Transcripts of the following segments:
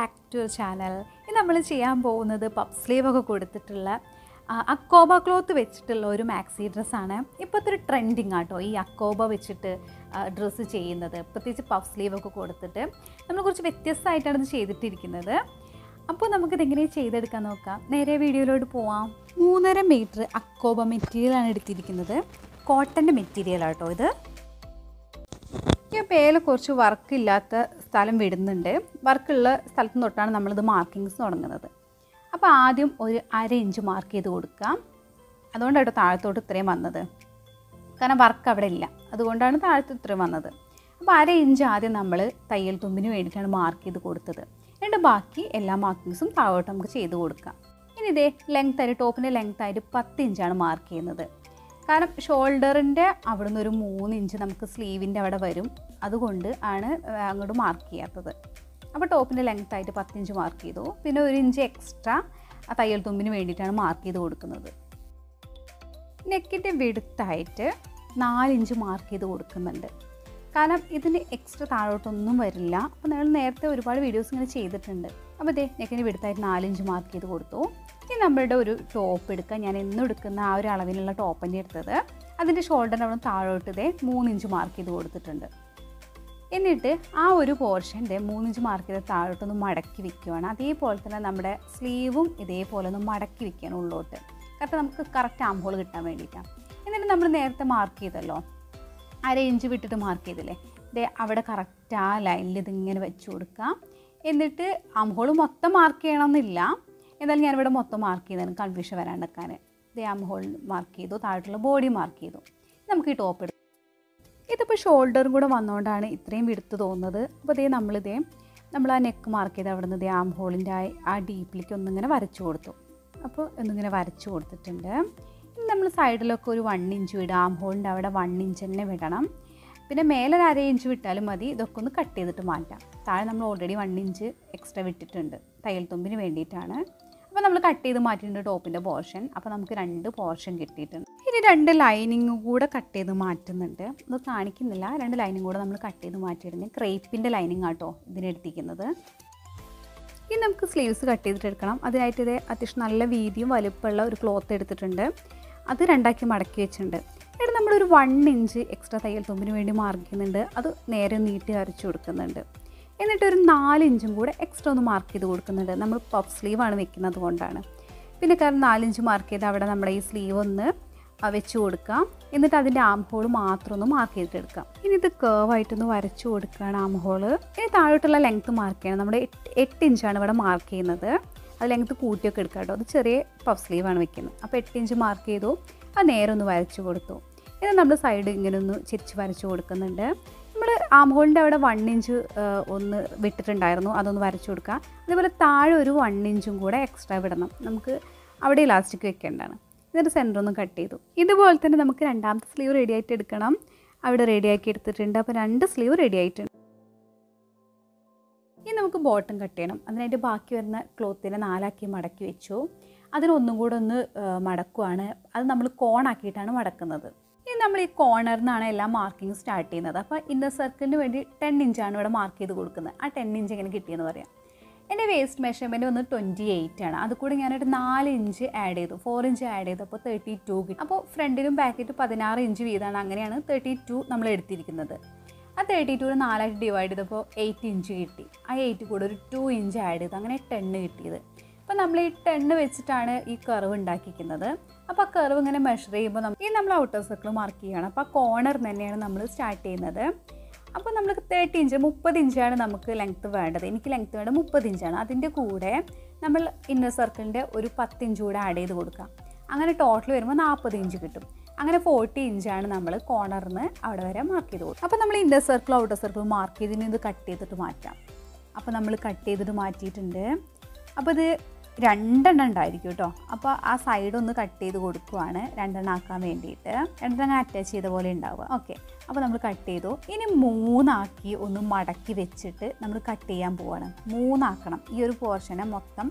back to our channel. ഇന്ന് നമ്മൾ ചെയ്യാൻ പോകുന്നത് പഫ് സ്ലീവ് ഒക്കെ കൊടുത്തിട്ടുള്ള അക്കോബ ക്ലോത്ത് വെച്ചിട്ടുള്ള ഒരു മാക്സി ഡ്രസ്സാണ്. ഇപ്പോഴത്തെ ഒരു ട്രെൻഡിങ് ആട്ടോ ഈ അക്കോബ വെച്ചിട്ട് ഡ്രസ്സ് ചെയ്യുന്നത്, പ്രത്യേകിച്ച് പഫ് സ്ലീവ് ഒക്കെ കൊടുത്തിട്ട് നമ്മൾ കുറച്ച് വ്യത്യസ്തമായിട്ടാണ് ഇത് ചെയ്തിട്ടിരിക്കുന്നത്. അപ്പോൾ നമുക്കിതെങ്ങനെ ചെയ്തെടുക്കാൻ നോക്കാം. നേരെ വീഡിയോയിലോട്ട് പോവാം. 3.5 മീറ്റർ അക്കോബ മെറ്റീരിയലാണ് എടുത്തിരിക്കുന്നത്. കോട്ടൻ്റെ മെറ്റീരിയലാട്ടോ ഇത്. ഈ പേരിൽ കുറച്ച് വർക്കില്ലാത്ത സ്ഥലം വിടുന്നുണ്ട്. വർക്കുള്ള സ്ഥലത്ത് തൊട്ടാണ് നമ്മളിത് മാർക്കിങ്സ് തുടങ്ങുന്നത്. അപ്പോൾ ആദ്യം ഒരു 1/2 ഇഞ്ച് മാർക്ക് ചെയ്ത് കൊടുക്കാം. അതുകൊണ്ടാണ് താഴത്തോട്ട് ഇത്രയും വന്നത്, കാരണം വർക്ക് അവിടെ ഇല്ല, അതുകൊണ്ടാണ് താഴത്ത് ഇത്രയും വന്നത്. അപ്പോൾ 1/2 ഇഞ്ച് ആദ്യം നമ്മൾ തയ്യൽ തുമ്പിന് വേണ്ടിയിട്ടാണ് മാർക്ക് ചെയ്ത് കൊടുത്തത്. എന്നിട്ട് ബാക്കി എല്ലാ മാർക്കിങ്സും താഴോട്ട് നമുക്ക് ചെയ്ത് കൊടുക്കാം. ഇനി ഇതേ ലെങ്ത്തായിട്ട് ടോപ്പിൻ്റെ ലെങ്ത്തായിട്ട് 10 ഇഞ്ചാണ് മാർക്ക് ചെയ്യുന്നത്. കാരണം ഷോൾഡറിൻ്റെ അവിടെ നിന്ന് ഒരു 3 ഇഞ്ച് നമുക്ക് സ്ലീവിൻ്റെ അവിടെ വരും, അതുകൊണ്ട് ആണ് അങ്ങോട്ട് മാർക്ക് ചെയ്യാത്തത്. അപ്പോൾ ടോപ്പിൻ്റെ ലെങ്ത്തായിട്ട് 10 ഇഞ്ച് മാർക്ക് ചെയ്തു. പിന്നെ 1 ഇഞ്ച് എക്സ്ട്രാ ആ തയ്യൽ തുമ്പിന് വേണ്ടിയിട്ടാണ് മാർക്ക് ചെയ്ത് കൊടുക്കുന്നത്. നെക്കിൻ്റെ വിടുത്തായിട്ട് 4 ഇഞ്ച് മാർക്ക് ചെയ്ത് കൊടുക്കുന്നുണ്ട്. കാരണം ഇതിന് എക്സ്ട്രാ താഴോട്ടൊന്നും വരില്ല. അപ്പോൾ നമ്മൾ നേരത്തെ ഒരുപാട് വീഡിയോസ് ഇങ്ങനെ ചെയ്തിട്ടുണ്ട്. അപ്പോൾ ഇതേ നെക്കിൻ്റെ വിടുത്തായിട്ട് 4 ഇഞ്ച് മാർക്ക് ചെയ്ത് കൊടുത്തു. ഇനി നമ്മളുടെ ഒരു ടോപ്പ് എടുക്കുക. ഞാൻ എന്നും എടുക്കുന്ന ആ ഒരു അളവിനുള്ള ടോപ്പ് തന്നെ എടുത്തത്. അതിൻ്റെ ഷോൾഡറിൻ്റെ അവിടെ താഴോട്ട് ഇതേ 3 ഇഞ്ച് മാർക്ക് ചെയ്ത് കൊടുത്തിട്ടുണ്ട്. എന്നിട്ട് ആ ഒരു പോർഷൻ്റെ 3 ഇഞ്ച് മാർക്ക് ചെയ്ത് താഴോട്ടൊന്ന് മടക്കി വെക്കുകയാണ്. അതേപോലെ തന്നെ നമ്മുടെ സ്ലീവും ഇതേപോലെ ഒന്ന് മടക്കി വെക്കുകയാണ് ഉള്ളോട്ട്, കാരണം നമുക്ക് കറക്റ്റ് ആം ഹോൾ കിട്ടാൻ വേണ്ടിയിട്ടാണ്. എന്നിട്ട് നമ്മൾ നേരത്തെ മാർക്ക് ചെയ്തല്ലോ, 1/2 ഇഞ്ച് വിട്ടിട്ട് മാർക്ക് ചെയ്തില്ലേ, ഇതേ അവിടെ കറക്റ്റ് ആ ലൈനിൽ ഇതിങ്ങനെ വെച്ച് കൊടുക്കാം. എന്നിട്ട് ആം ഹോൾ മൊത്തം മാർക്ക് ചെയ്യണമെന്നില്ല, എന്നാലും ഞാനിവിടെ മൊത്തം മാർക്ക് ചെയ്തതിന് കൺഫ്യൂഷൻ വരാണ്ടിരിക്കാൻ ഇതേ ആം ഹോൾ മാർക്ക് ചെയ്തു, താഴോട്ടുള്ള ബോഡി മാർക്ക് ചെയ്തു. നമുക്ക് ഈ ടോപ്പ് എടുക്കാം. ഇതിപ്പോൾ ഷോൾഡറും കൂടെ വന്നുകൊണ്ടാണ് ഇത്രയും വിടുത്ത് തോന്നുന്നത്. അപ്പോൾ ഇതേ നമ്മൾ ആ നെക്ക് മാർക്ക് ചെയ്ത് അവിടെ നിന്ന് ഇതേ ആം ഹോളിൻ്റെ ആ ഡീപ്പിലേക്ക് ഒന്നിങ്ങനെ വരച്ചു കൊടുത്തു. അപ്പോൾ ഒന്നിങ്ങനെ വരച്ചു കൊടുത്തിട്ടുണ്ട്. ഇനി നമ്മൾ സൈഡിലൊക്കെ ഒരു 1 ഇഞ്ച് വിടുക. ആം ഹോളിൻ്റെ അവിടെ 1 ഇഞ്ച് തന്നെ വിടണം. പിന്നെ മേലെ 1/2 ഇഞ്ച് വിട്ടാലും മതി. ഇതൊക്കെ ഒന്ന് കട്ട് ചെയ്തിട്ട് മാറ്റാം. താഴെ നമ്മൾ ഓൾറെഡി 1 ഇഞ്ച് എക്സ്ട്രാ വിട്ടിട്ടുണ്ട് തയ്യൽ തുമ്പിന് വേണ്ടിയിട്ടാണ്. അപ്പോൾ നമ്മൾ കട്ട് ചെയ്ത് മാറ്റിയിട്ടുണ്ട് ടോപ്പിൻ്റെ പോർഷൻ. അപ്പോൾ നമുക്ക് 2 പോർഷൻ കിട്ടിയിട്ടുണ്ട്. ഇനി 2 ലൈനിങ് കൂടെ കട്ട് ചെയ്ത് മാറ്റുന്നുണ്ട്. അത് കാണിക്കുന്നില്ല. 2 ലൈനിങ് കൂടെ നമ്മൾ കട്ട് ചെയ്ത് മാറ്റിയിടുന്നത് ക്രേപ്പിൻ്റെ ലൈനിങ് ആട്ടോ ഇതിനെടുത്തിരിക്കുന്നത്. ഇനി നമുക്ക് സ്ലീവ്സ് കട്ട് ചെയ്തിട്ട് എടുക്കണം. അതിനായിട്ട് ഇത് അത്യാവശ്യം നല്ല വീതിയും വലുപ്പമുള്ള ഒരു ക്ലോത്ത് എടുത്തിട്ടുണ്ട്. അത് 2ആക്കി മടക്കി വെച്ചിട്ടുണ്ട്. എന്നിട്ട് നമ്മളൊരു 1 ഇഞ്ച് എക്സ്ട്രാ തയ്യൽ തുമ്പിന് വേണ്ടി മാർക്ക് ചെയ്യുന്നുണ്ട്. അത് നേരെ നീട്ടി വരച്ച് കൊടുക്കുന്നുണ്ട്. എന്നിട്ടൊരു 4 ഇഞ്ചും കൂടെ എക്സ്ട്രാ ഒന്ന് മാർക്ക് ചെയ്ത് കൊടുക്കുന്നുണ്ട്. നമ്മൾ പഫ് സ്ലീവാണ് വെക്കുന്നത് കൊണ്ടാണ്. പിന്നെ കാരണം 4 ഇഞ്ച് മാർക്ക് ചെയ്ത് അവിടെ നമ്മുടെ ഈ സ്ലീവ് ഒന്ന് വെച്ച് കൊടുക്കാം. എന്നിട്ട് അതിൻ്റെ ആം ഹോൾ മാത്രം ഒന്ന് മാർക്ക് ചെയ്തിട്ടെടുക്കാം. ഇനി ഇത് കേവായിട്ടൊന്ന് വരച്ച് കൊടുക്കുകയാണ് ആം ഹോള്. ഇനി താഴോട്ടുള്ള ലെങ്ത്ത് മാർക്ക് ചെയ്യണം. നമ്മുടെ 8 ഇഞ്ചാണ് ഇവിടെ മാർക്ക് ചെയ്യുന്നത്. അത് ലെങ്ത്ത് കൂട്ടിയൊക്കെ എടുക്കാം കേട്ടോ. അത് ചെറിയ പഫ് സ്ലീവാണ് വെക്കുന്നത്. അപ്പോൾ 8 ഇഞ്ച് മാർക്ക് ചെയ്തു. അത് നേരെ ഒന്ന് വരച്ച് കൊടുത്തു. ഇത് നമ്മൾ സൈഡ് ഇങ്ങനെ ഒന്ന് ചെരിച്ച് വരച്ച് കൊടുക്കുന്നുണ്ട്. നമ്മൾ ആം ഹോളിൻ്റെ അവിടെ 1 ഇഞ്ച് ഒന്ന് വിട്ടിട്ടുണ്ടായിരുന്നു, അതൊന്ന് വരച്ച് കൊടുക്കുക. അതേപോലെ താഴെ ഒരു 1 ഇഞ്ചും കൂടെ എക്സ്ട്രാ വിടണം. നമുക്ക് അവിടെ ഇലാസ്റ്റിക് വെക്കേണ്ടതാണ്. എന്നിട്ട് സെൻറ്റർ ഒന്ന് കട്ട് ചെയ്തു. ഇതുപോലെ തന്നെ നമുക്ക് 2ാമത്തെ സ്ലീവ് റെഡി ആയിട്ട് എടുക്കണം. അവിടെ റെഡിയാക്കി എടുത്തിട്ടുണ്ട്. അപ്പോൾ 2 സ്ലീവ് റെഡി ആയിട്ടുണ്ട്. ഇനി നമുക്ക് ബോട്ടം കട്ട് ചെയ്യണം. അതിനായിട്ട് ബാക്കി വരുന്ന ക്ലോത്തിനെ 4ആക്കി മടക്കി വെച്ചു. അതിനൊന്നും കൂടെ ഒന്ന് മടക്കുവാണ്. അത് നമ്മൾ കോണാക്കിയിട്ടാണ് മടക്കുന്നത്. ഇനി നമ്മൾ ഈ കോർണറിൽ നിന്നാണ് എല്ലാ മാർക്കിങ് സ്റ്റാർട്ട് ചെയ്യുന്നത്. അപ്പോൾ ഇന്നർ സർക്കിളിന് വേണ്ടി 10 ഇഞ്ചാണ് ഇവിടെ മാർക്ക് ചെയ്ത് കൊടുക്കുന്നത്. ആ 10 ഇഞ്ച് എങ്ങനെ കിട്ടിയെന്ന് പറയാം. എൻ്റെ വേസ്റ്റ് മെഷർമെൻറ്റ് വന്ന് 28 ആണ്. അത് കൂടി ഞാനൊരു 4 ഇഞ്ച് ആഡ് ചെയ്തു, 4 ഇഞ്ച് ആഡ് ചെയ്തപ്പോൾ 32 കിട്ടി. അപ്പോൾ ഫ്രണ്ടിലും ബാക്കിലും 16 ഇഞ്ച് വീതമാണ്. അങ്ങനെയാണ് 32 നമ്മൾ എടുത്തിരിക്കുന്നത്. ആ 32 4ആയിട്ട് ഡിവൈഡ് ചെയ്തപ്പോൾ 8 ഇഞ്ച് കിട്ടി. ആ 8 കൂടെ ഒരു 2 ഇഞ്ച് ആഡ് ചെയ്തു, അങ്ങനെ 10 കിട്ടിയത്. അപ്പോൾ നമ്മൾ ഈ 10 വെച്ചിട്ടാണ് ഈ കർവ് ഉണ്ടാക്കിയിരിക്കുന്നത്. അപ്പോൾ ആ കർവ് ഇങ്ങനെ മെഷർ ചെയ്യുമ്പോൾ നമ്മൾ ഔട്ടർ സർക്കിൾ മാർക്ക് ചെയ്യുകയാണ്. അപ്പോൾ ആ കോർണർ തന്നെയാണ് നമ്മൾ സ്റ്റാർട്ട് ചെയ്യുന്നത്. അപ്പോൾ നമ്മൾ 30 ഇഞ്ച് 30 ഇഞ്ചാണ് നമുക്ക് ലെങ്ത്ത് വേണ്ടത്. എനിക്ക് ലെങ്ത്ത് വേണ്ടത് 30 ഇഞ്ചാണ്. അതിൻ്റെ കൂടെ നമ്മൾ ഇന്നർ സർക്കിളിൻ്റെ ഒരു 10 ഇഞ്ച് കൂടെ ആഡ് ചെയ്ത് കൊടുക്കാം. അങ്ങനെ ടോട്ടൽ വരുമ്പോൾ 40 ഇഞ്ച് കിട്ടും. അങ്ങനെ 40 ഇഞ്ചാണ് നമ്മൾ കോർണറിൽ നിന്ന് അവിടെ വരെ മാർക്ക് ചെയ്ത് കൊടുക്കും. അപ്പോൾ നമ്മൾ inner circle outer circle mark ചെയ്തതിന് ഇത് കട്ട് ചെയ്തിട്ട് മാറ്റാം. അപ്പോൾ നമ്മൾ കട്ട് ചെയ്തിട്ട് മാറ്റിയിട്ടുണ്ട്. അപ്പോൾ ഇത് 2 ഉണ്ടായിരിക്കും കേട്ടോ. അപ്പോൾ ആ സൈഡ് ഒന്ന് കട്ട് ചെയ്ത് കൊടുക്കുവാണ് 2 ആക്കാൻ വേണ്ടിയിട്ട്. 2 അറ്റാച്ച് ചെയ്ത പോലെ ഉണ്ടാവുക. ഓക്കെ, അപ്പോൾ നമ്മൾ കട്ട് ചെയ്തു. ഇനി 3 ആക്കി ഒന്ന് മടക്കി വെച്ചിട്ട് നമ്മൾ കട്ട് ചെയ്യാൻ പോവാണ്. 3 ആക്കണം. ഈ ഒരു പോർഷനെ മൊത്തം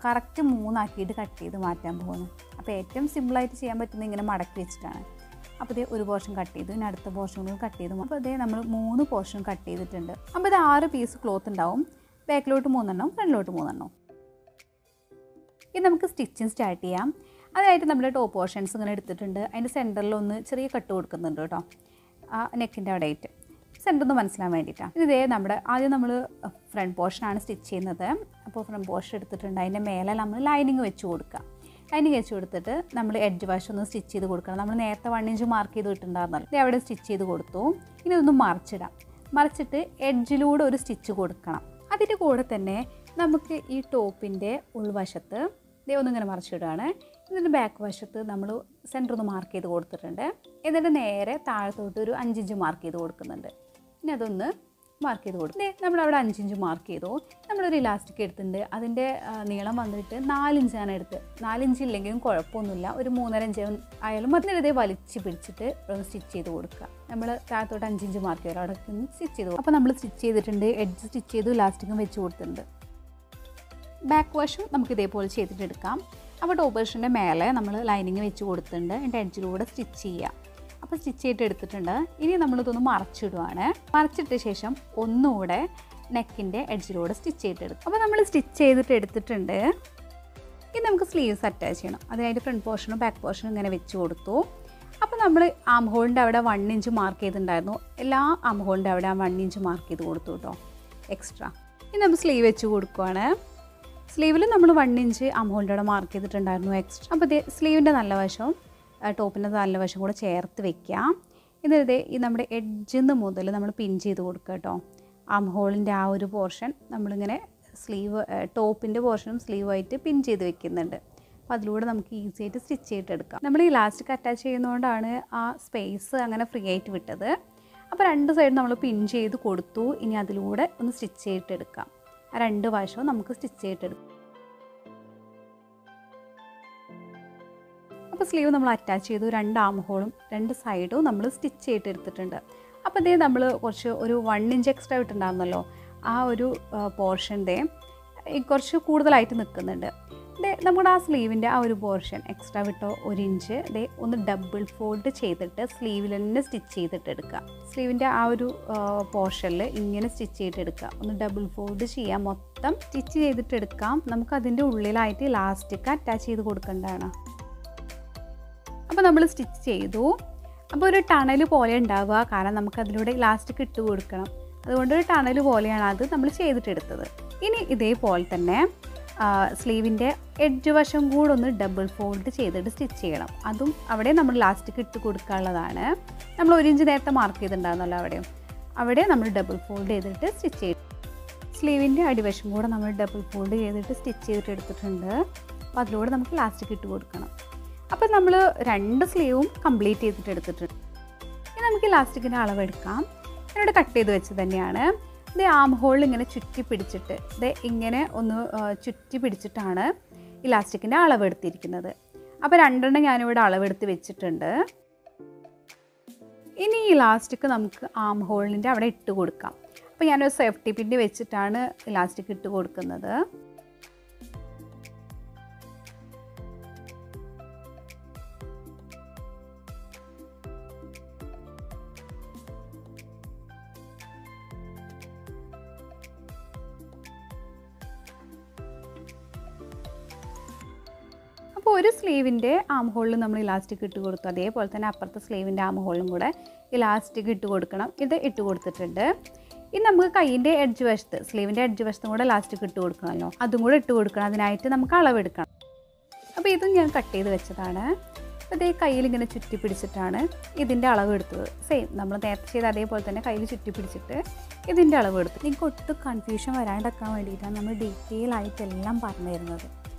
കറക്റ്റ് 3 ആക്കിയിട്ട് കട്ട് ചെയ്ത് മാറ്റാൻ പോകുന്നു. അപ്പോൾ ഏറ്റവും സിമ്പിളായിട്ട് ചെയ്യാൻ പറ്റുന്നത് ഇങ്ങനെ മടക്കി വെച്ചിട്ടാണ്. അപ്പോൾ ഇതേ ഒരു പോർഷൻ കട്ട് ചെയ്തു, ഇനി അടുത്ത പോർഷൻ കൂടി കട്ട് ചെയ്തു. അപ്പോൾ ഇതേ നമ്മൾ 3 പോർഷൻ കട്ട് ചെയ്തിട്ടുണ്ട്. അപ്പോൾ ഇത് 6 പീസ് ക്ലോത്ത് ഉണ്ടാവും. ബാക്കിലോട്ട് 3 എണ്ണം, ഫ്രണ്ടിലോട്ട് 3 എണ്ണം. ഇനി നമുക്ക് സ്റ്റിച്ചിങ് സ്റ്റാർട്ട് ചെയ്യാം. അതിനായിട്ട് നമ്മുടെ ടോപ്പ് പോർഷൻസ് ഇങ്ങനെ എടുത്തിട്ടുണ്ട്. അതിൻ്റെ സെൻറ്ററിലൊന്ന് ചെറിയ കട്ട് കൊടുക്കുന്നുണ്ട് കേട്ടോ, ആ നെക്കിൻ്റെ അവിടെ ആയിട്ട് സെൻറ്റർ മനസ്സിലാൻ വേണ്ടിയിട്ടാണ്. ഇതേ നമ്മുടെ ആദ്യം നമ്മൾ ഫ്രണ്ട് പോർഷനാണ് സ്റ്റിച്ച് ചെയ്യുന്നത്. അപ്പോൾ ഫ്രണ്ട് പോർഷൻ എടുത്തിട്ടുണ്ട്, അതിൻ്റെ മേലെ നമ്മൾ ലൈനിങ് വെച്ച് കൊടുക്കുക. ലൈനിങ് വെച്ച് കൊടുത്തിട്ട് നമ്മൾ എഡ്ജ് വാഷ് ഒന്ന് സ്റ്റിച്ച് ചെയ്ത് കൊടുക്കണം. നമ്മൾ നേരത്തെ 1 ഇഞ്ച് മാർക്ക് ചെയ്ത് ഇട്ടുണ്ടായിരുന്നല്ലോ, ഇത് അവിടെ സ്റ്റിച്ച് ചെയ്ത് കൊടുത്തു. ഇനി ഇതൊന്ന് മറിച്ചിടാം. മറിച്ചിട്ട് എഡ്ജിലൂടെ ഒരു സ്റ്റിച്ച് കൊടുക്കണം. അതിൻ്റെ കൂടെ തന്നെ നമുക്ക് ഈ ടോപ്പിൻ്റെ ഉൾവശത്ത് ഒന്നിങ്ങനെ മറിച്ചിടുകയാണ്. ഇതിൻ്റെ ബാക്ക് വശത്ത് നമ്മൾ സെൻറ്റർ ഒന്ന് മാർക്ക് ചെയ്ത് കൊടുത്തിട്ടുണ്ട്. എന്നിട്ട് നേരെ താഴത്തോട്ട് ഒരു 5 ഇഞ്ച് മാർക്ക് ചെയ്ത് കൊടുക്കുന്നുണ്ട്. ഇനി അതൊന്ന് മാർക്ക് ചെയ്ത് കൊടുക്കും. നമ്മളവിടെ 5 ഇഞ്ച് മാർക്ക് ചെയ്തു. നമ്മളൊരു ഇലാസ്റ്റിക് എടുത്തിട്ടുണ്ട്. അതിൻ്റെ നീളം വന്നിട്ട് 4 ഇഞ്ചാണ് എടുത്ത്. 4 ഇഞ്ച് ഇല്ലെങ്കിലും കുഴപ്പമൊന്നുമില്ല, ഒരു 3.5 ഇഞ്ച് ആയാലും അതിനിതേ വലിച്ച് പിടിച്ചിട്ട് ഒന്ന് സ്റ്റിച്ച് ചെയ്ത് കൊടുക്കുക. നമ്മൾ താഴത്തോട്ട് 5 ഇഞ്ച് മാർക്ക് ചെയ്തു, അവിടെ സ്റ്റിച്ച് ചെയ്തു. അപ്പോൾ നമ്മൾ സ്റ്റിച്ച് ചെയ്തിട്ടുണ്ട്, എഡ്ജ് സ്റ്റിച്ച് ചെയ്തു, ഇലാസ്റ്റിക്കും വെച്ച് കൊടുത്തിട്ടുണ്ട്. ബാക്ക് വാഷും നമുക്ക് ഇതേപോലെ ചെയ്തിട്ടെടുക്കാം. അപ്പോൾ ടോപ്പ് പോർഷൻ്റെ മേലെ നമ്മൾ ലൈനിങ് വെച്ച് കൊടുത്തിട്ടുണ്ട്. അതിൻ്റെ എഡ്ജിലൂടെ സ്റ്റിച്ച് ചെയ്യുക. അപ്പോൾ സ്റ്റിച്ച് ചെയ്തിട്ട് എടുത്തിട്ടുണ്ട്. ഇനി നമ്മളിതൊന്ന് മറച്ചിടുവാണ്. മറച്ചിട്ട ശേഷം ഒന്നുകൂടെ നെക്കിൻ്റെ എഡ്ജിലൂടെ സ്റ്റിച്ച് ചെയ്തിട്ടെടുക്കും. അപ്പോൾ നമ്മൾ സ്റ്റിച്ച് ചെയ്തിട്ട് എടുത്തിട്ടുണ്ട്. ഇനി നമുക്ക് സ്ലീവ്സ് അറ്റാച്ച് ചെയ്യണം. അതിനായിട്ട് ഫ്രണ്ട് പോർഷനും ബാക്ക് പോർഷനും ഇങ്ങനെ വെച്ച് കൊടുത്തു. അപ്പോൾ നമ്മൾ ആം ഹോളിൻ്റെ അവിടെ 1 ഇഞ്ച് മാർക്ക് ചെയ്തിട്ടുണ്ടായിരുന്നു. എല്ലാ ആം ഹോളിൻ്റെ അവിടെ 1 ഇഞ്ച് മാർക്ക് ചെയ്ത് കൊടുത്തു കേട്ടോ, എക്സ്ട്രാ. ഇനി നമ്മൾ സ്ലീവ് വെച്ച് കൊടുക്കുവാണ്. സ്ലീവിൽ നമ്മൾ 1 ഇഞ്ച് ആം ഹോളിൻ്റെ അവിടെ മാർക്ക് ചെയ്തിട്ടുണ്ടായിരുന്നു എക്സ്ട്രാ. അപ്പോൾ ഇത് സ്ലീവിൻ്റെ നല്ല വശവും ടോപ്പിൻ്റെ നല്ല വശം കൂടെ ചേർത്ത് വെക്കാം. എന്നിട്ട് ഈ നമ്മുടെ എഡ്ജിൽ നിന്ന് മുതൽ നമ്മൾ പിൻ ചെയ്ത് കൊടുക്കുക കേട്ടോ. ആം ഹോളിൻ്റെ ആ ഒരു പോർഷൻ നമ്മളിങ്ങനെ സ്ലീവ് ടോപ്പിൻ്റെ പോർഷനും സ്ലീവായിട്ട് പിൻ ചെയ്ത് വെക്കുന്നുണ്ട്. അപ്പോൾ അതിലൂടെ നമുക്ക് ഈസി ആയിട്ട് സ്റ്റിച്ച് ചെയ്തെടുക്കാം. നമ്മൾ ഇലാസ്റ്റിക് അറ്റാച്ച് ചെയ്യുന്നതുകൊണ്ടാണ് ആ സ്പേസ് അങ്ങനെ ഫ്രീ ആയിട്ട് വിട്ടത്. അപ്പോൾ 2 സൈഡ് നമ്മൾ പിൻ ചെയ്ത് കൊടുത്തു. ഇനി അതിലൂടെ ഒന്ന് സ്റ്റിച്ച് ചെയ്തിട്ടെടുക്കാം. ആ 2 വശവും നമുക്ക് സ്റ്റിച്ച് ചെയ്തിട്ടെടുക്കാം. അപ്പോൾ സ്ലീവ് നമ്മൾ അറ്റാച്ച് ചെയ്തു. 2 ആം ഹോളും 2 സൈഡും നമ്മൾ സ്റ്റിച്ച് ചെയ്തിട്ടെടുത്തിട്ടുണ്ട്. അപ്പോൾ ഇതേ നമ്മൾ കുറച്ച് ഒരു 1 ഇഞ്ച് എക്സ്ട്രാ വിട്ടുണ്ടായിരുന്നല്ലോ, ആ ഒരു പോർഷൻ്റെ കുറച്ച് കൂടുതലായിട്ട് നിൽക്കുന്നുണ്ട്. നമ്മുടെ ആ സ്ലീവിൻ്റെ ആ ഒരു പോർഷൻ എക്സ്ട്രാ വിട്ടോ 1 ഇഞ്ച് ഒന്ന് ഡബിൾ ഫോൾഡ് ചെയ്തിട്ട് സ്ലീവിൽ തന്നെ സ്റ്റിച്ച് ചെയ്തിട്ടെടുക്കുക. സ്ലീവിൻ്റെ ആ ഒരു പോർഷനിൽ ഇങ്ങനെ സ്റ്റിച്ച് ചെയ്തിട്ടെടുക്കുക. ഒന്ന് ഡബിൾ ഫോൾഡ് ചെയ്യാം, മൊത്തം സ്റ്റിച്ച് ചെയ്തിട്ടെടുക്കാം. നമുക്കതിൻ്റെ ഉള്ളിലായിട്ട് ഇലാസ്റ്റിക് അറ്റാച്ച് ചെയ്ത് കൊടുക്കേണ്ടതാണ്. അപ്പോൾ നമ്മൾ സ്റ്റിച്ച് ചെയ്തു. അപ്പോൾ ഒരു ടണൽ പോലെ ഉണ്ടാവുക, കാരണം നമുക്കതിലൂടെ ഇലാസ്റ്റിക് ഇട്ട് കൊടുക്കണം. അതുകൊണ്ട് ഒരു ടണൽ പോലെയാണ് അത് നമ്മൾ ചെയ്തിട്ടെടുത്തത്. ഇനി ഇതേപോലെ തന്നെ സ്ലീവിൻ്റെ എഡ്ജ് വശം കൂടെ ഒന്ന് ഡബിൾ ഫോൾഡ് ചെയ്തിട്ട് സ്റ്റിച്ച് ചെയ്യണം. അതും അവിടെ നമ്മൾ ഇലാസ്റ്റിക് ഇട്ട് കൊടുക്കാനുള്ളതാണ്. നമ്മൾ 1 ഇഞ്ച് നേരത്തെ മാർക്ക് ചെയ്തിട്ടുണ്ടായിരുന്നല്ലോ, അവിടെ നമ്മൾ ഡബിൾ ഫോൾഡ് ചെയ്തിട്ട് സ്റ്റിച്ച് ചെയ്തു. സ്ലീവിൻ്റെ അടിവശം കൂടെ നമ്മൾ ഡബിൾ ഫോൾഡ് ചെയ്തിട്ട് സ്റ്റിച്ച് ചെയ്തിട്ട് എടുത്തിട്ടുണ്ട്. അപ്പോൾ അതിലൂടെ നമുക്ക് ഇലാസ്റ്റിക് ഇട്ട് കൊടുക്കണം. അപ്പോൾ നമ്മൾ 2 സ്ലീവും കംപ്ലീറ്റ് ചെയ്തിട്ട് എടുത്തിട്ടുണ്ട്. ഇനി നമുക്ക് ഇലാസ്റ്റിക്കിൻ്റെ അളവെടുക്കാം. ഞാനിവിടെ കട്ട് ചെയ്ത് വെച്ച് തന്നെയാണ്. ഇത് ആം ഹോളിൽ ഇങ്ങനെ ചുറ്റി പിടിച്ചിട്ട് ഇങ്ങനെ ഒന്ന് ചുറ്റി പിടിച്ചിട്ടാണ് ഇലാസ്റ്റിക്കിൻ്റെ അളവെടുത്തിരിക്കുന്നത്. അപ്പോൾ 2 എണ്ണം ഞാനിവിടെ അളവെടുത്ത് വെച്ചിട്ടുണ്ട്. ഇനി ഈ ഇലാസ്റ്റിക് നമുക്ക് ആം ഹോളിൻ്റെ അവിടെ ഇട്ട് കൊടുക്കാം. അപ്പോൾ ഞാനൊരു സേഫ്റ്റി പിൻ വെച്ചിട്ടാണ് ഇലാസ്റ്റിക് ഇട്ട് കൊടുക്കുന്നത്. അപ്പോൾ ഒരു സ്ലീവിൻ്റെ ആം ഹോളിൽ നമ്മൾ ഇലാസ്റ്റിക് ഇട്ട് കൊടുത്തു. അതേപോലെ തന്നെ അപ്പുറത്തെ സ്ലീവിൻ്റെ ആം ഹോളിലും കൂടെ ഇലാസ്റ്റിക് ഇട്ട് കൊടുക്കണം. ഇത് ഇട്ട് കൊടുത്തിട്ടുണ്ട്. ഇനി നമുക്ക് കൈയിൻ്റെ എഡ്ജ് വശത്ത് സ്ലീവിൻ്റെ എഡ്ജ് വശത്തും കൂടെ ഇലാസ്റ്റിക് ഇട്ട് കൊടുക്കണമല്ലോ, അതും കൂടെ ഇട്ട് കൊടുക്കണം. അതിനായിട്ട് നമുക്ക് അളവെടുക്കണം. അപ്പോൾ ഇതും ഞാൻ കട്ട് ചെയ്ത് വെച്ചതാണ്. അപ്പോൾ ഇതേ കയ്യിൽ ഇങ്ങനെ ചുറ്റി പിടിച്ചിട്ടാണ് ഇതിൻ്റെ അളവ് എടുത്തത്. സെയിം നമ്മൾ നേരത്തെ ചെയ്ത് അതേപോലെ തന്നെ കയ്യിൽ ചുറ്റി പിടിച്ചിട്ട് ഇതിൻ്റെ അളവ് എടുത്തു. നിങ്ങൾക്ക് ഒട്ടും കൺഫ്യൂഷൻ വരാണ്ടിരിക്കാൻ വേണ്ടിയിട്ടാണ് നമ്മൾ ഡീറ്റെയിൽ ആയിട്ടെല്ലാം പറഞ്ഞു തരുന്നത്.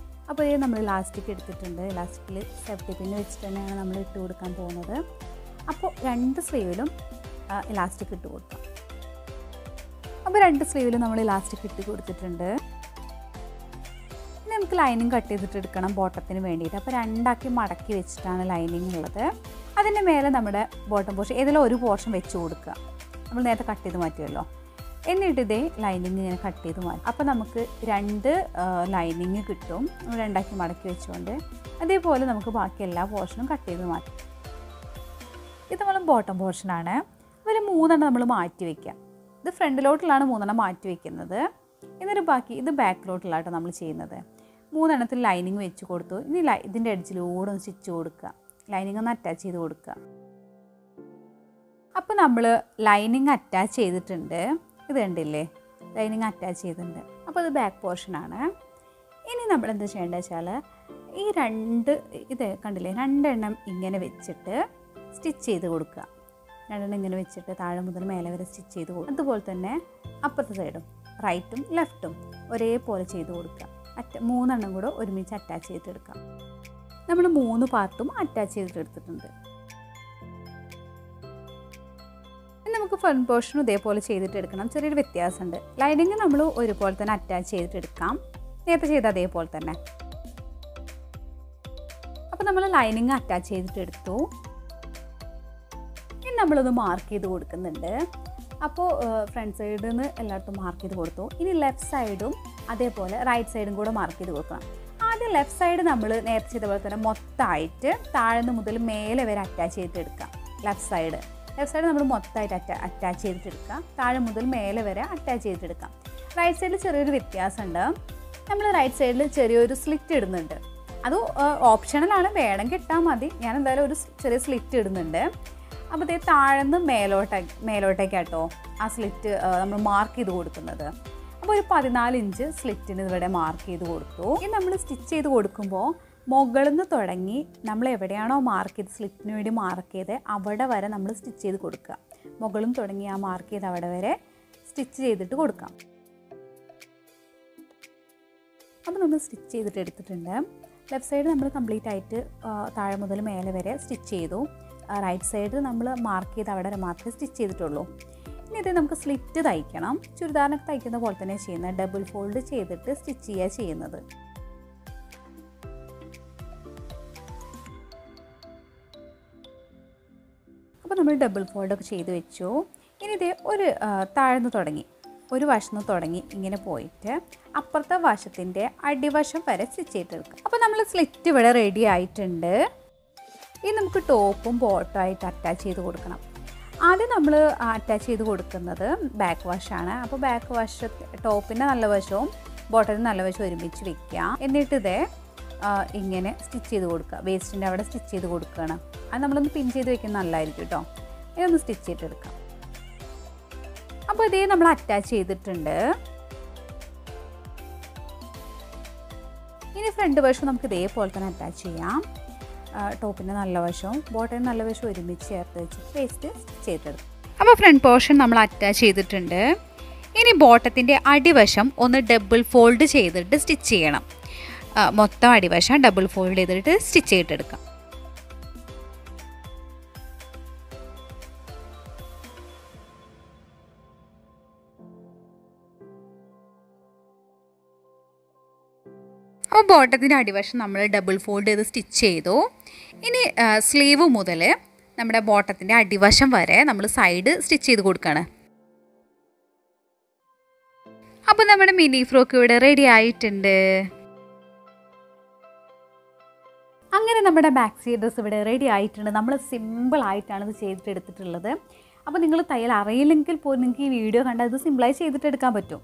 അപ്പോൾ ഇത് നമ്മൾ ഇലാസ്റ്റിക് എടുത്തിട്ടുണ്ട്. ഇലാസ്റ്റിക്കിൽ സേഫ്റ്റി പിൻ വെച്ചിട്ട് തന്നെയാണ് നമ്മൾ ഇട്ട് കൊടുക്കാൻ പോകുന്നത്. അപ്പോൾ 2 സ്ലീവിലും ഇലാസ്റ്റിക് ഇട്ട് കൊടുക്കാം. അപ്പോൾ 2 സ്ലീവിലും നമ്മൾ ഇലാസ്റ്റിക് ഇട്ട് കൊടുത്തിട്ടുണ്ട്. ഇനി നമുക്ക് ലൈനിങ് കട്ട് ചെയ്തിട്ട് എടുക്കണം ബോട്ടത്തിന് വേണ്ടിയിട്ട്. അപ്പോൾ 2 ആക്കി മടക്കി വെച്ചിട്ടാണ് ലൈനിങ് ഉള്ളത്. അതിൻ്റെ മേലെ നമ്മുടെ ബോട്ടം പോർഷൻ ഏതെങ്കിലും ഒരു പോർഷൻ വെച്ച് കൊടുക്കുക. നമ്മൾ നേരത്തെ കട്ട് ചെയ്ത് മാറ്റുമല്ലോ. എന്നിട്ട് ഇതേ ലൈനിങ് ഇങ്ങനെ കട്ട് ചെയ്ത് മാറ്റും. അപ്പോൾ നമുക്ക് 2 ലൈനിങ് കിട്ടും. നമ്മൾ 2 ആക്കി മടക്കി വെച്ചുകൊണ്ട് അതേപോലെ നമുക്ക് ബാക്കി എല്ലാ പോർഷനും കട്ട് ചെയ്ത് മാറ്റും. ഇത് നമ്മൾ ബോട്ടം പോർഷനാണ്. ഒരു 3 എണ്ണം നമ്മൾ മാറ്റി വയ്ക്കുക. ഇത് ഫ്രണ്ടിലോട്ടുള്ളതാണ് 3 എണ്ണം മാറ്റി വയ്ക്കുന്നത്. എന്നിട്ട് ബാക്കി ഇത് ബാക്കിലോട്ടുള്ളതാട്ടോ നമ്മൾ ചെയ്യുന്നത്. 3 എണ്ണത്തിൽ ലൈനിങ് വെച്ച് കൊടുത്തു. ഇനി ഇതിൻ്റെ എഡ്ജിലൂടെ ഒന്ന് സ്റ്റിച്ച് കൊടുക്കുക. ലൈനിങ് ഒന്ന് അറ്റാച്ച് ചെയ്ത് കൊടുക്കുക. അപ്പോൾ നമ്മൾ ലൈനിങ് അറ്റാച്ച് ചെയ്തിട്ടുണ്ട്. ഇത് കണ്ടില്ലേ, ലൈനിങ് അറ്റാച്ച് ചെയ്തിട്ടുണ്ട്. അപ്പോൾ ഇത് ബാക്ക് പോർഷനാണ്. ഇനി നമ്മൾ എന്താ ചെയ്യേണ്ടത് വെച്ചാൽ ഈ ഇത് കണ്ടില്ലേ, 2 എണ്ണം ഇങ്ങനെ വെച്ചിട്ട് സ്റ്റിച്ച് ചെയ്ത് കൊടുക്കുക. 2 എണ്ണം ഇങ്ങനെ വെച്ചിട്ട് താഴെ മുതൽ മേലെ വരെ സ്റ്റിച്ച് ചെയ്ത് കൊടുക്കുക. അതുപോലെ തന്നെ അപ്പുറത്തെ സൈഡും റൈറ്റും ലെഫ്റ്റും ഒരേപോലെ ചെയ്ത് കൊടുക്കുക. 3 എണ്ണം കൂടെ ഒരുമിച്ച് അറ്റാച്ച് ചെയ്തിട്ടെടുക്കാം. നമ്മൾ 3 പാർട്ടും അറ്റാച്ച് ചെയ്തിട്ടെടുത്തിട്ടുണ്ട്. നമുക്ക് ഫ്രണ്ട് പോർഷനും ഇതേപോലെ ചെയ്തിട്ടെടുക്കണം. ചെറിയൊരു വ്യത്യാസമുണ്ട്. ലൈനിങ് നമ്മൾ ഒരുപോലെ തന്നെ അറ്റാച്ച് ചെയ്തിട്ടെടുക്കാം, നേരത്തെ ചെയ്ത അതേപോലെ തന്നെ. അപ്പോൾ നമ്മൾ ലൈനിങ് അറ്റാച്ച് ചെയ്തിട്ടെടുത്തു. ഇനി നമ്മളൊന്ന് മാർക്ക് ചെയ്ത് കൊടുക്കുന്നുണ്ട്. അപ്പോൾ ഫ്രണ്ട് സൈഡിൽ നിന്ന് എല്ലായിടത്തും മാർക്ക് ചെയ്ത് കൊടുത്തു. ഇനി ലെഫ്റ്റ് സൈഡും അതേപോലെ റൈറ്റ് സൈഡും കൂടെ മാർക്ക് ചെയ്ത് കൊടുക്കണം. ആദ്യം ലെഫ്റ്റ് സൈഡ് നമ്മൾ നേരത്തെ ചെയ്ത പോലെ തന്നെ മൊത്തമായിട്ട് താഴ്ന്ന് മുതൽ മേലെ വരെ അറ്റാച്ച് ചെയ്തിട്ടെടുക്കാം. ലെഫ്റ്റ് സൈഡ് നമ്മൾ മൊത്തമായിട്ട് അറ്റാച്ച് ചെയ്തിട്ടെടുക്കുക. താഴെ മുതൽ മേലെ വരെ അറ്റാച്ച് ചെയ്തിട്ടെടുക്കാം. റൈറ്റ് സൈഡിൽ ചെറിയൊരു വ്യത്യാസമുണ്ട്. നമ്മൾ റൈറ്റ് സൈഡിൽ ചെറിയൊരു സ്ലിറ്റ് ഇടുന്നുണ്ട്. അത് ഓപ്ഷണലാണ്, വേണമെങ്കിൽ ഇട്ടാൽ മതി. ഞാൻ എന്തായാലും ഒരു ചെറിയ സ്ലിറ്റ് ഇടുന്നുണ്ട്. അപ്പോൾ ഇതേ താഴെന്ന് മേലോട്ടേക്കാട്ടോ ആ സ്ലിറ്റ് നമ്മൾ മാർക്ക് ചെയ്ത് കൊടുക്കുന്നത്. അപ്പോൾ ഒരു 14 ഇഞ്ച് സ്ലിറ്റിന് ഇവിടെ മാർക്ക് ചെയ്ത് കൊടുത്തു. ഇനി നമ്മൾ സ്റ്റിച്ച് ചെയ്ത് കൊടുക്കുമ്പോൾ മുകളിൽ നിന്ന് തുടങ്ങി നമ്മൾ എവിടെയാണോ മാർക്ക് ചെയ്ത് സ്ലിറ്റിന് വേണ്ടി മാർക്ക് ചെയ്ത് അവിടെ വരെ നമ്മൾ സ്റ്റിച്ച് ചെയ്ത് കൊടുക്കുക. മുകളിൽ തുടങ്ങി ആ മാർക്ക് ചെയ്ത് അവിടെ വരെ സ്റ്റിച്ച് ചെയ്തിട്ട് കൊടുക്കാം. അപ്പോൾ നമ്മൾ സ്റ്റിച്ച് ചെയ്തിട്ട് എടുത്തിട്ടുണ്ട്. ലെഫ്റ്റ് സൈഡ് നമ്മൾ കംപ്ലീറ്റ് ആയിട്ട് താഴെ മുതൽ മേലെ വരെ സ്റ്റിച്ച് ചെയ്തു. റൈറ്റ് സൈഡ് നമ്മൾ മാർക്ക് ചെയ്ത് അവിടെ മാത്രമേ സ്റ്റിച്ച് ചെയ്തിട്ടുള്ളൂ. ഇനി ഇത് നമുക്ക് സ്ലിറ്റ് തയ്ക്കണം. ചുരിദാറിനൊക്കെ തയ്ക്കുന്ന പോലെ തന്നെ ചെയ്യുന്നത്. ഡബിൾ ഫോൾഡ് ചെയ്തിട്ട് സ്റ്റിച്ച് ചെയ്യുക ചെയ്യുന്നത്. അപ്പോൾ നമ്മൾ ഡബിൾ ഫോൾഡൊക്കെ ചെയ്ത് വെച്ചു. ഇനി ഇതേ ഒരു താഴ്ന്ന് തുടങ്ങി ഒരു വശത്ത് തുടങ്ങി ഇങ്ങനെ പോയിട്ട് അപ്പുറത്തെ വശത്തിൻ്റെ അടിവശം വരെ സ്റ്റിച്ച് ചെയ്തെടുക്കുക. അപ്പോൾ നമ്മൾ സ്ലിറ്റ് ഇവിടെ റെഡി ആയിട്ടുണ്ട്. ഇനി നമുക്ക് ടോപ്പും ബോട്ടും ആയിട്ട് അറ്റാച്ച് ചെയ്ത് കൊടുക്കണം. ആദ്യം നമ്മൾ അറ്റാച്ച് ചെയ്ത് കൊടുക്കുന്നത് ബാക്ക് വശമാണ്. അപ്പോൾ ബാക്ക് ടോപ്പിൻ്റെ നല്ല വശവും ബോട്ടത്തിൻ്റെ നല്ല വശവും ഒരുമിച്ച് വെക്കുക. എന്നിട്ട് ഇതേ ഇങ്ങനെ സ്റ്റിച്ച് ചെയ്ത് കൊടുക്കുക. വേസ്റ്റിൻ്റെ അവിടെ സ്റ്റിച്ച് ചെയ്ത് കൊടുക്കുകയാണ്. അത് നമ്മളൊന്ന് പിൻ ചെയ്ത് വെക്കുന്നത് നല്ലതായിരിക്കും കേട്ടോ. ഇതൊന്ന് സ്റ്റിച്ച് ചെയ്തെടുക്കാം. അപ്പോൾ ഇതേ നമ്മൾ അറ്റാച്ച് ചെയ്തിട്ടുണ്ട്. ഇനി ഫ്രണ്ട് വശം നമുക്ക് ഇതേപോലെ തന്നെ അറ്റാച്ച് ചെയ്യാം. ടോപ്പിൻ്റെ നല്ല വശവും ബോട്ടത്തിൻ്റെ നല്ല വശവും ഒരുമിച്ച് ചേർത്ത് വെച്ച് വേസ്റ്റ് സ്റ്റിച്ച് ചെയ്തെടുക്കും. അപ്പോൾ ഫ്രണ്ട് പോർഷൻ നമ്മൾ അറ്റാച്ച് ചെയ്തിട്ടുണ്ട്. ഇനി ബോട്ടത്തിൻ്റെ അടിവശം ഒന്ന് ഡബിൾ ഫോൾഡ് ചെയ്തിട്ട് സ്റ്റിച്ച് ചെയ്യണം. മൊത്തം അടിവശം ഡബിൾ ഫോൾഡ് ചെയ്തിട്ട് സ്റ്റിച്ച് ചെയ്തിട്ടെടുക്കാം. അപ്പോൾ ബോട്ടത്തിൻ്റെ അടിവശം നമ്മൾ ഡബിൾ ഫോൾഡ് ചെയ്ത് സ്റ്റിച്ച് ചെയ്തു. ഇനി സ്ലീവ് മുതൽ നമ്മുടെ ബോട്ടത്തിൻ്റെ അടിവശം വരെ നമ്മൾ സൈഡ് സ്റ്റിച്ച് ചെയ്ത് കൊടുക്കുകയാണ്. അപ്പോൾ നമ്മുടെ മിനി ഫ്രോക്ക് ഇവിടെ റെഡി ആയിട്ടുണ്ട്. അങ്ങനെ നമ്മുടെ മാക്സി ഡ്രസ്സ് ഇവിടെ റെഡി ആയിട്ടുണ്ട്. നമ്മൾ സിമ്പിളായിട്ടാണ് ഇത് ചെയ്തിട്ടെടുത്തിട്ടുള്ളത്. അപ്പോൾ നിങ്ങൾ തയ്യൽ അറിയില്ലെങ്കിൽ പോലും നിങ്ങൾക്ക് ഈ വീഡിയോ കണ്ടാൽ ഇത് സിമ്പിളായി ചെയ്തിട്ടെടുക്കാൻ പറ്റും.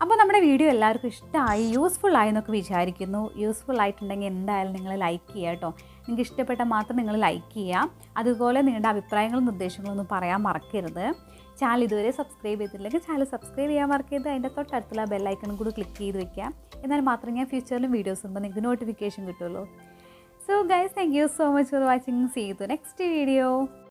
അപ്പോൾ നമ്മുടെ വീഡിയോ എല്ലാവർക്കും ഇഷ്ടമായി, യൂസ്ഫുള്ളായി എന്നൊക്കെ വിചാരിക്കുന്നു. യൂസ്ഫുൾ ആയിട്ടുണ്ടെങ്കിൽ എന്തായാലും നിങ്ങൾ ലൈക്ക് ചെയ്യുക കേട്ടോ. നിങ്ങൾക്ക് ഇഷ്ടപ്പെട്ടാൽ മാത്രം നിങ്ങൾ ലൈക്ക് ചെയ്യുക. അതുപോലെ നിങ്ങളുടെ അഭിപ്രായങ്ങളും നിർദ്ദേശങ്ങളും ഒന്നും പറയാൻ മറക്കരുത്. ചാനൽ ഇതുവരെ സബ്സ്ക്രൈബ് ചെയ്തിട്ടില്ലെങ്കിൽ ചാനൽ സബ്സ്ക്രൈബ് ചെയ്യാൻ മറക്കരുത്. അതിൻ്റെ തൊട്ടടുത്തുള്ള ബെല്ലൈക്കണും കൂടി ക്ലിക്ക് ചെയ്ത് വയ്ക്കുക. എന്നാൽ മാത്രമേ ഞാൻ ഫ്യൂച്ചറിലും വീഡിയോസ് വരുമ്പോൾ നിങ്ങൾക്ക് നോട്ടിഫിക്കേഷൻ കിട്ടുള്ളൂ. So guys, thank you so much for watching. See you in the next video.